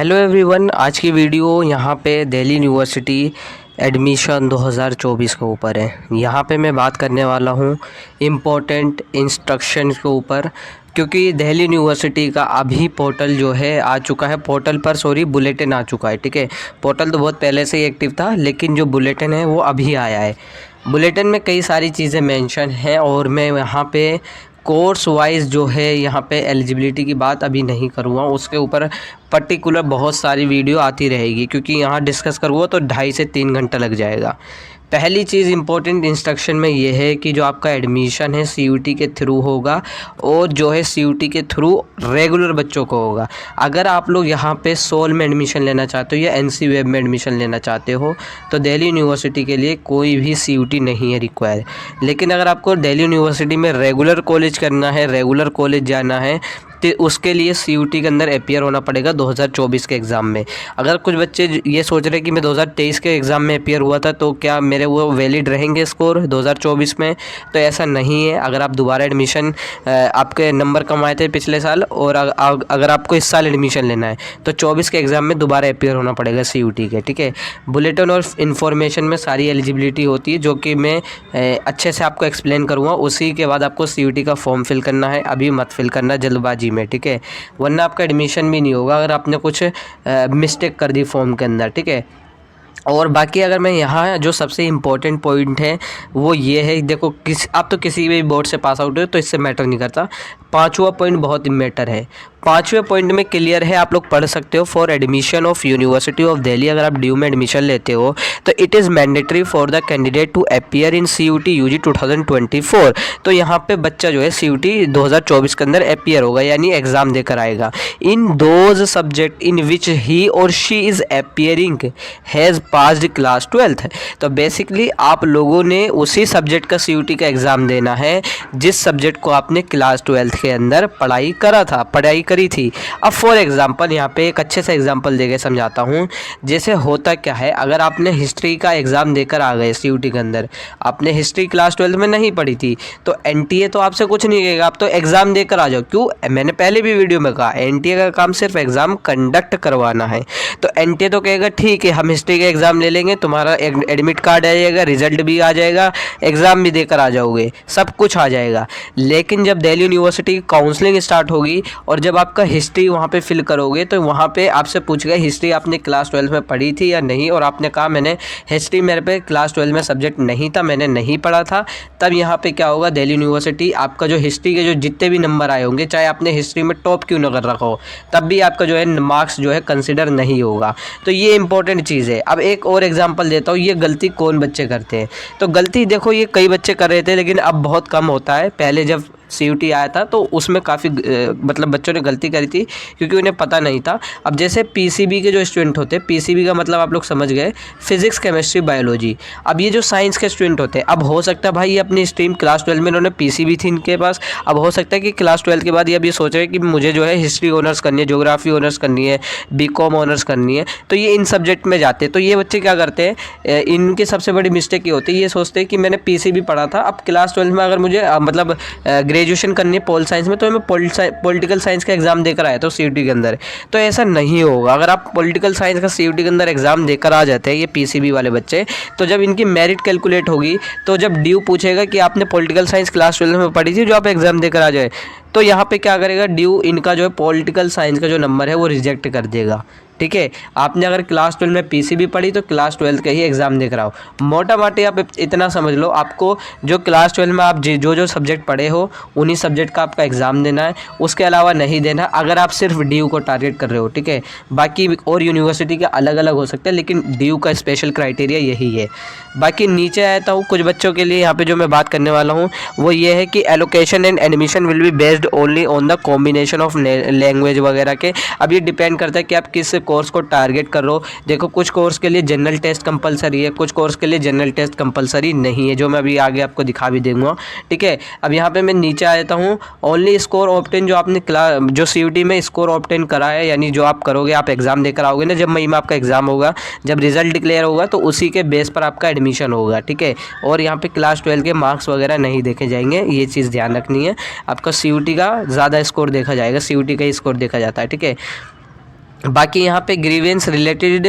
Hello everyone, आज की video यहाँ पे दिल्ली यूनिवर्सिटी एडमिशन 2024 के ऊपर है। यहाँ पे मैं बात करने वाला हूँ इम्पोर्टेंट इंस्ट्रक्शन के ऊपर, क्योंकि दिल्ली यूनिवर्सिटी का अभी पोर्टल जो है आ चुका है। पोर्टल पर बुलेटिन आ चुका है। ठीक है, पोर्टल तो बहुत पहले से ही एक्टिव था, लेकिन जो बुलेटिन है वो अभी आया है। बुलेटिन में कई सारी चीज़ें मेंशन हैं और मैं यहाँ पे कोर्स वाइज जो है यहाँ पे एलिजिबिलिटी की बात अभी नहीं करूँगा। उसके ऊपर पर्टिकुलर बहुत सारी वीडियो आती रहेगी, क्योंकि यहाँ डिस्कस करूँगा तो 2.5 से 3 घंटा लग जाएगा। पहली चीज़ इम्पोर्टेंट इंस्ट्रक्शन में ये है कि जो आपका एडमिशन है सीयूटी के थ्रू होगा, और जो है सीयूटी के थ्रू रेगुलर बच्चों को होगा। अगर आप लोग यहाँ पे सोल में एडमिशन लेना चाहते हो या एनसी वेब में एडमिशन लेना चाहते हो तो दिल्ली यूनिवर्सिटी के लिए कोई भी सीयूटी नहीं है रिक्वायर। लेकिन अगर आपको दिल्ली यूनिवर्सिटी में रेगुलर कॉलेज करना है, रेगुलर कॉलेज जाना है, तो उसके लिए सीयूटी के अंदर अपीयर होना पड़ेगा 2024 के एग्ज़ाम में। अगर कुछ बच्चे ये सोच रहे हैं कि मैं 2023 के एग्ज़ाम में अपीयर हुआ था तो क्या मेरे वो वैलिड रहेंगे स्कोर 2024 में, तो ऐसा नहीं है। अगर आप दोबारा एडमिशन आपके नंबर कम आए थे पिछले साल और अगर आपको इस साल एडमिशन लेना है तो 24 के एग्ज़ाम में दोबारा अपीयर होना पड़ेगा सीयूटी के। ठीक है, बुलेटिन और इन्फॉर्मेशन में सारी एलिजिबिलिटी होती है, जो कि मैं अच्छे से आपको एक्सप्लेन करूँगा। उसी के बाद आपको सीयूटी का फॉर्म फिल करना है, अभी मत फिल करना जल्दबाजी में। ठीक है, वरना आपका एडमिशन भी नहीं होगा अगर आपने कुछ मिस्टेक कर दी फॉर्म के अंदर। ठीक है, और बाकी अगर मैं यहाँ जो सबसे इम्पोर्टेंट पॉइंट है वो ये है, देखो आप तो किसी भी बोर्ड से पास आउट हो तो इससे मैटर नहीं करता। 5वां पॉइंट बहुत मैटर है। 5वें पॉइंट में क्लियर है, आप लोग पढ़ सकते हो। For admission of University of Delhi, अगर आप ड्यू में एडमिशन लेते हो तो it is mandatory for the candidate to appear in CUET UG 2024। तो यहाँ पे बच्चा जो है सीयूटी 2024 के अंदर अपीयर होगा, यानी एग्ज़ाम देकर आएगा। इन दोज सब्जेक्ट इन विच ही और she is appearing has passed class 12। तो बेसिकली आप लोगों ने उसी सब्जेक्ट का सीयूटी का एग्ज़ाम देना है जिस सब्जेक्ट को आपने क्लास 12 के अंदर पढ़ाई करी थी। अब फॉर एग्जांपल यहाँ पे एक अच्छे से एग्जांपल देके समझाता हूँ। जैसे होता क्या है, अगर आपने हिस्ट्री का एग्ज़ाम देकर आ गए सीयूटी के अंदर, आपने हिस्ट्री क्लास 12 में नहीं पढ़ी थी, तो एनटीए तो आपसे कुछ नहीं कहेगा, आप तो एग्ज़ाम देकर आ जाओ। क्यों? मैंने पहले भी वीडियो में कहा एनटीए का काम सिर्फ एग्ज़ाम कंडक्ट करवाना है। तो एनटीए तो कहेगा ठीक है, हम हिस्ट्री का एग्ज़ाम ले लेंगे, तुम्हारा एडमिट कार्ड आ जाएगा, रिजल्ट भी आ जाएगा, एग्ज़ाम भी देकर आ जाओगे, सब कुछ आ जाएगा। लेकिन जब दिल्ली यूनिवर्सिटी की काउंसलिंग स्टार्ट होगी और जब आपका हिस्ट्री वहाँ पे फिल करोगे तो वहाँ पे आपसे पूछेगा हिस्ट्री आपने क्लास 12 में पढ़ी थी या नहीं, और आपने कहा मैंने हिस्ट्री मेरे पे क्लास 12 में सब्जेक्ट नहीं था, मैंने नहीं पढ़ा था। तब यहाँ पे क्या होगा, दिल्ली यूनिवर्सिटी आपका जो हिस्ट्री के जो जितने भी नंबर आए होंगे, चाहे आपने हिस्ट्री में टॉप क्यों ना कर रखा हो, तब भी आपका जो है मार्क्स जो है कंसिडर नहीं होगा। तो ये इंपॉर्टेंट चीज़ है। अब एक और एग्जाम्पल देता हूँ, ये गलती कौन बच्चे करते हैं। तो गलती देखो, ये कई बच्चे कर रहे थे लेकिन अब बहुत कम होता है। पहले जब सीयूटी आया था तो उसमें काफ़ी मतलब बच्चों ने गलती करी थी, क्योंकि उन्हें पता नहीं था। अब जैसे पीसीबी के जो स्टूडेंट होते हैं, पीसीबी का मतलब आप लोग समझ गए, फिजिक्स केमिस्ट्री बायोलॉजी। अब ये जो साइंस के स्टूडेंट होते हैं, अब हो सकता है भाई ये अपनी स्ट्रीम क्लास 12 में इन्होंने पीसीबी थी इनके पास, अब हो सकता है कि क्लास 12 के बाद ये अब ये सोच रहे हैं कि मुझे जो है हिस्ट्री ऑनर्स करनी है, ज्योग्राफी ऑनर्स करनी है, बीकॉम ऑनर्स करनी है, तो ये इन सब्जेक्ट में जाते हैं। तो ये बच्चे क्या करते हैं, इनकी सबसे बड़ी मिस्टेक ये होती है, ये सोचते हैं कि मैंने पीसीबी पढ़ा था, अब क्लास 12 में अगर मुझे मतलब ग्रेजुएशन करनी है पॉल साइंस में, तो मैं पॉलिटिकल साइंस का एग्जाम देकर आया था सीयूटी के अंदर। तो ऐसा नहीं होगा। अगर आप पॉलिटिकल साइंस का सीयूटी के अंदर एग्जाम देकर आ जाते हैं ये पीसीबी वाले बच्चे, तो जब इनकी मेरिट कैलकुलेट होगी तो जब ड्यू पूछेगा कि आपने पॉलिटिकल साइंस क्लास 12 में पढ़ी थी जो आप एग्जाम देकर आ जाए, तो यहाँ पे क्या करेगा, ड्यू इनका जो है पॉलिटिकल साइंस का जो नंबर है वो रिजेक्ट कर देगा। ठीक है, आपने अगर क्लास 12 में पीसीबी पढ़ी तो क्लास 12 का ही एग्ज़ाम देकर आओ। मोटा मोटी आप इतना समझ लो, आपको जो क्लास 12 में आप जो सब्जेक्ट पढ़े हो उन्हीं सब्जेक्ट का आपका एग्ज़ाम देना है, उसके अलावा नहीं देना, अगर आप सिर्फ ड्यू को टारगेट कर रहे हो। ठीक है, बाकी और यूनिवर्सिटी के अलग अलग हो सकते हैं, लेकिन ड्यू का स्पेशल क्राइटेरिया यही है। बाकी नीचे आता हूँ, कुछ बच्चों के लिए यहाँ पर जो मैं बात करने वाला हूँ वो ये है कि allocation and admission will be based only on the combination of language वगैरह के। अब ये डिपेंड करता है कि आप किस कोर्स को टारगेट कर रहे हो। देखो, कुछ कोर्स के लिए जनरल टेस्ट कंपलसरी है, कुछ कोर्स के लिए जनरल टेस्ट कंपलसरी नहीं है, जो मैं अभी आगे आपको दिखा भी दूंगा। ठीक है, अब यहाँ पे मैं नीचे आ जाता हूँ। ओनली स्कोर ऑब्टेन, जो आपने जो सीयूटी में स्कोर ऑब्टेन करा है, यानी जो आप करोगे, आप एग्जाम देकर आओगे ना, जब मई में आपका एग्जाम होगा, जब रिजल्ट डिक्लेयर होगा तो उसी के बेस पर आपका एडमिशन होगा। ठीक है, और यहाँ पे क्लास 12 के मार्क्स वगैरह नहीं देखे जाएंगे, ये चीज़ ध्यान रखनी है। आपका सीयूटी का ज़्यादा स्कोर देखा जाएगा, सीयूटी का ही स्कोर देखा जाता है। ठीक है, बाकी यहाँ पे grievance related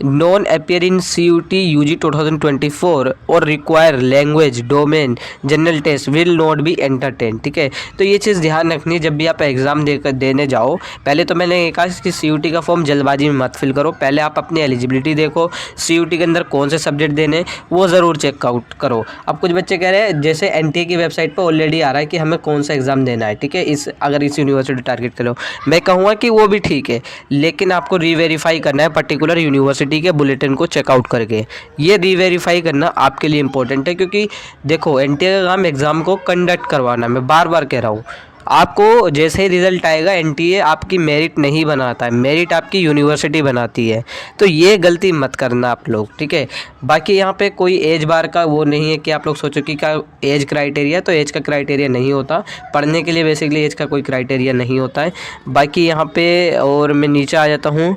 non appear in CUT UG 2024 और require language domain general test will not be entertain. ठीक है, तो ये चीज़ ध्यान रखनी है जब भी आप एग्ज़ाम देने जाओ। पहले तो मैंने ये कहा कि CUT का फॉर्म जल्दबाजी में मत फिल करो, पहले आप अपनी एलिजिबिलिटी देखो, CUT के अंदर कौन से सब्जेक्ट देने वो ज़रूर चेकआउट करो। अब कुछ बच्चे कह रहे हैं जैसे NTA की वेबसाइट पर ऑलरेडी आ रहा है कि हमें कौन सा एग्ज़ाम देना है। ठीक है, अगर इस यूनिवर्सिटी टारगेट करो, मैं कहूँगा कि वो भी ठीक है, लेकिन आपको रीवेरीफाई करना है पर्टिकुलर यूनिवर्सिटी के बुलेटिन को चेकआउट करके। ये रीवेरीफाई करना आपके लिए इंपॉर्टेंट है, क्योंकि देखो NTA का काम एग्ज़ाम को कंडक्ट करवाना, मैं बार बार कह रहा हूँ। आपको जैसे ही रिज़ल्ट आएगा NTA आपकी मेरिट नहीं बनाता है, मेरिट आपकी यूनिवर्सिटी बनाती है, तो ये गलती मत करना आप लोग। ठीक है, बाकी यहाँ पे कोई एज बार का वो नहीं है कि आप लोग सोचो कि क्या एज क्राइटेरिया, तो एज का क्राइटेरिया नहीं होता पढ़ने के लिए, बेसिकली एज का कोई क्राइटेरिया नहीं होता है। बाकी यहाँ पे और मैं नीचे आ जाता हूँ,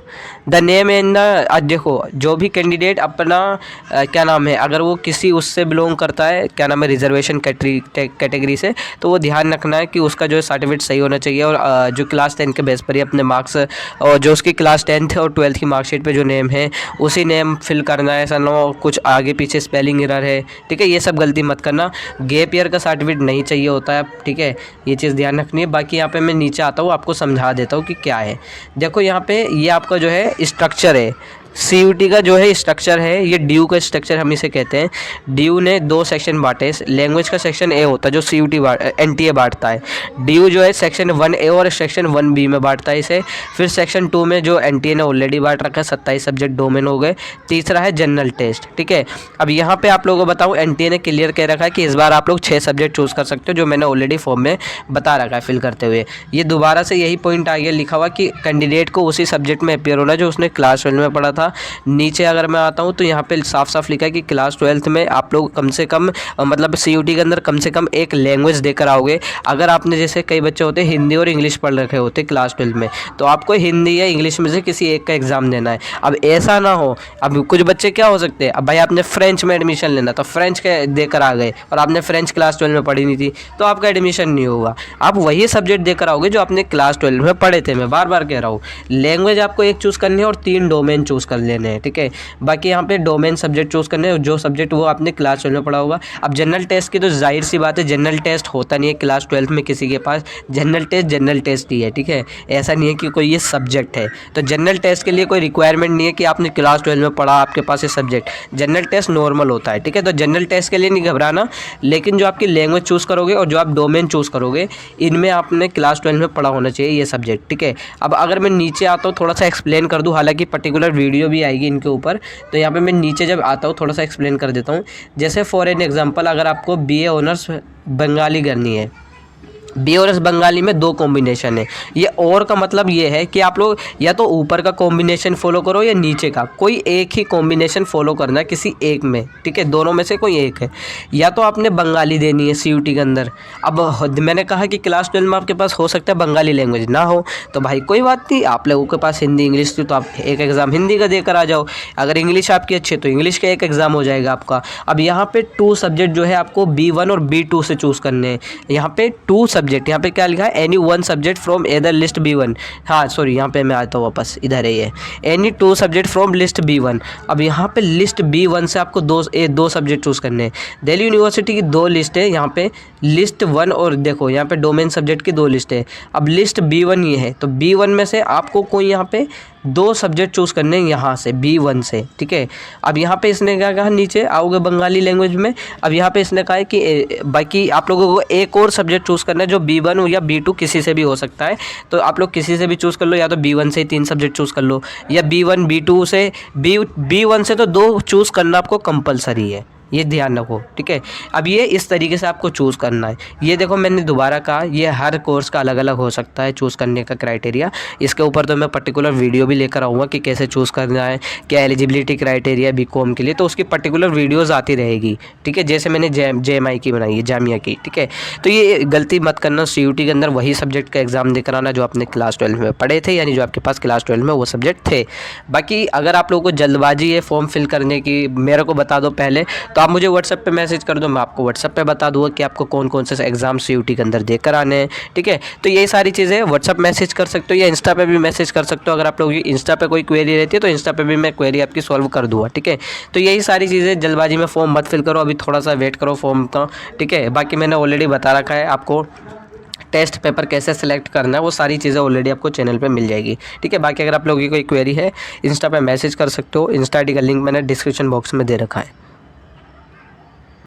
द नेम एंड द देखो जो भी कैंडिडेट अपना क्या नाम है, अगर वो किसी उससे बिलोंग करता है, क्या नाम है, रिजर्वेशन कैटेगरी से, तो वो ध्यान रखना है कि उसका जो सर्टिफिकेट सही होना चाहिए, और जो क्लास 10 के बेस पर ही अपने मार्क्स और जो उसकी क्लास 10th और 12th की मार्कशीट पे जो नेम है उसी नेम फिल करना है। ऐसा ना हो कुछ आगे पीछे स्पेलिंग एरर है। ठीक है, ये सब गलती मत करना। गैप ईयर का सर्टिफिकेट नहीं चाहिए होता है। ठीक है, ये चीज़ ध्यान रखनी है। बाकी यहाँ पे मैं नीचे आता हूँ, आपको समझा देता हूँ कि क्या है। देखो यहाँ पे ये आपका जो है स्ट्रक्चर है, CUT का जो है स्ट्रक्चर है, ये ड्यू का स्ट्रक्चर हम इसे कहते हैं। ड्यू ने 2 सेक्शन बांटे, लैंग्वेज का सेक्शन A होता है जो CUT NTA बांटता है। ड्यू जो है सेक्शन 1A और सेक्शन 1B में बांटता है इसे। फिर सेक्शन 2 में जो NTA ने ऑलरेडी बांट रखा है, 27 सब्जेक्ट डोमेन हो गए। तीसरा है जनरल टेस्ट। ठीक है, अब यहाँ पे आप लोगों को बताऊँ, NTA ने क्लियर कह रखा है कि इस बार आप लोग 6 सब्जेक्ट चूज़ कर सकते हो, जो मैंने ऑलरेडी फॉर्म में बता रखा है फिल करते हुए। ये दोबारा से यही पॉइंट आ गया, लिखा हुआ कि कैंडिडेट को उसी सब्जेक्ट में अपियर होना जो उसने क्लास 12 में पढ़ा था। नीचे अगर मैं आता हूँ तो यहाँ पे साफ साफ लिखा है कि क्लास 12th में आप लोग कम से कम मतलब CUT के अंदर कम से कम एक लैंग्वेज देकर आओगे। अगर आपने जैसे कई बच्चे होते हैं हिंदी और इंग्लिश पढ़ रखे होते क्लास 12 में, तो आपको हिंदी या इंग्लिश में से किसी एक का एग्ज़ाम देना है। अब ऐसा ना हो, अब कुछ बच्चे क्या हो सकते हैं, अब भाई आपने फ्रेंच में एडमिशन लेना, तो फ्रेंच के देकर आ गए और आपने फ्रेंच क्लास 12 में पढ़ी नहीं थी, तो आपका एडमिशन नहीं होगा। आप वही सब्जेक्ट देकर आओगे जो आपने क्लास 12 में पढ़े थे। मैं बार बार कह रहा हूँ, लैंग्वेज आपको एक चूज़ करनी है और 3 डोमेन चूज़ कर लेने हैं। ठीक है, बाकी यहाँ पे डोमेन सब्जेक्ट चूज़ करने हैं, जो सब्जेक्ट वो आपने क्लास 12 में पढ़ा होगा। अब जनरल टेस्ट की तो जाहिर सी बात है, जनरल टेस्ट होता नहीं है क्लास 12 में किसी के पास। जनरल टेस्ट ही है। ठीक है, ऐसा नहीं है कि कोई ये सब्जेक्ट है, तो जनरल टेस्ट के लिए कोई रिक्वायरमेंट नहीं है कि आपने क्लास 12 में पढ़ा आपके पास ये सब्जेक्ट। जनरल टेस्ट नॉर्मल होता है। ठीक है, तो जनरल टेस्ट के लिए नहीं घबराना, लेकिन जो आपकी लैंग्वेज चूज़ करोगे और जो आप डोमेन चूज़ करोगे, इनमें आपने क्लास 12 में पढ़ा होना चाहिए ये सब्जेक्ट। ठीक है, अब अगर मैं नीचे आता हूँ थोड़ा सा एक्सप्लेन कर दूँ, हालांकि पर्टिकुलर वीडियो भी आएगी इनके ऊपर, तो यहाँ पे मैं नीचे जब आता हूँ थोड़ा सा एक्सप्लेन कर देता हूँ। जैसे फॉर एन एग्जांपल, अगर आपको BA ऑनर्स बंगाली करनी है, BA ऑनर्स बंगाली में 2 कॉम्बिनेशन है। ये और का मतलब ये है कि आप लोग या तो ऊपर का कॉम्बिनेशन फॉलो करो या नीचे का, कोई एक ही कॉम्बिनेशन फॉलो करना है किसी एक में। ठीक है, दोनों में से कोई एक है, या तो आपने बंगाली देनी है CUT के अंदर। अब मैंने कहा कि क्लास 12 में आपके पास हो सकता है बंगाली लैंग्वेज ना हो, तो भाई कोई बात नहीं, आप लोगों के पास हिंदी इंग्लिश थी, तो आप एक एग्ज़ाम हिंदी का देकर आ जाओ। अगर इंग्लिश आपकी अच्छी है तो इंग्लिश का एक एग्ज़ाम हो जाएगा आपका। अब यहाँ पे 2 सब्जेक्ट जो है आपको B1 और B2 से चूज़ करने हैं। यहाँ पे 2 सब्जेक्ट, यहाँ पे क्या लिखा है, any 1 subject from either list B1। हाँ सॉरी, यहाँ पे मैं आता हूँ वापस, इधर है ये, any 2 subject from list B1। अब यहाँ पे लिस्ट B1 से आपको 2 सब्जेक्ट चूज़ करने हैं। दिल्ली यूनिवर्सिटी की 2 लिस्ट है यहाँ पे, लिस्ट 1 और देखो यहाँ पे डोमेन सब्जेक्ट की 2 लिस्ट है। अब लिस्ट B1 ये है, तो B1 में से आपको कोई यहाँ पे 2 सब्जेक्ट चूज़ करने हैं यहाँ से B1 से। ठीक है, अब यहाँ पे इसने क्या कहा, नीचे आओगे बंगाली लैंग्वेज में। अब यहाँ पे इसने कहा है कि बाकी आप लोगों को एक और सब्जेक्ट चूज़ करना है जो B1 या B2 किसी से भी हो सकता है, तो आप लोग किसी से भी चूज़ कर लो, या तो B1 से 3 सब्जेक्ट चूज़ कर लो, या B1 B2 से B1 से तो 2 चूज़ करना आपको कंपलसरी है, ये ध्यान रखो। ठीक है, अब ये इस तरीके से आपको चूज़ करना है। ये देखो मैंने दोबारा कहा, ये हर कोर्स का अलग अलग हो सकता है चूज़ करने का क्राइटेरिया। इसके ऊपर तो मैं पर्टिकुलर वीडियो भी लेकर आऊँगा कि कैसे चूज़ करना है, क्या एलिजिबिलिटी क्राइटेरिया BCom के लिए, तो उसकी पर्टिकुलर वीडियोज़ आती रहेगी। ठीक है, जैसे मैंने JMI की बनाई है, जामिया की। ठीक है, तो ये गलती मत करना, CUT के अंदर वही सब्जेक्ट का एग्ज़ाम देकर आना जो आपने क्लास 12 में पढ़े थे, यानी जो आपके पास क्लास 12 में वो सब्जेक्ट थे। बाकी अगर आप लोगों को जल्दबाजी है फॉर्म फिल करने की, मेरे को बता दो पहले, तो आप मुझे व्हाट्सएप पे मैसेज कर दो, मैं आपको व्हाट्सएप पे बता दूँगा कि आपको कौन कौन से एग्ज़ाम CUT के अंदर देकर आने हैं। ठीक है, तो यही सारी चीज़ें व्हाट्सएप मैसेज कर सकते हो या इंस्टा पे भी मैसेज कर सकते हो। अगर आप लोग इंस्टा पे कोई क्वेरी रहती है तो इंस्टा पे भी मैं क्वेरी आपकी सॉल्व कर दूँगा। ठीक है, तो यही सारी चीज़ें, जल्दबाजी में फॉर्म मत फिल करो, अभी थोड़ा सा वेट करो फॉर्म का। ठीक है, बाकी मैंने ऑलरेडी बता रखा है आपको टेस्ट पेपर कैसे सिलेक्ट करना है, वो सारी चीज़ें ऑलरेडी आपको चैनल पे मिल जाएगी। ठीक है, बाकी अगर आप लोगों की कोई क्वेरी है इंस्टा पे मैसेज कर सकते हो। इंस्टा आईडी का लिंक मैंने डिस्क्रिप्शन बॉक्स में दे रखा है।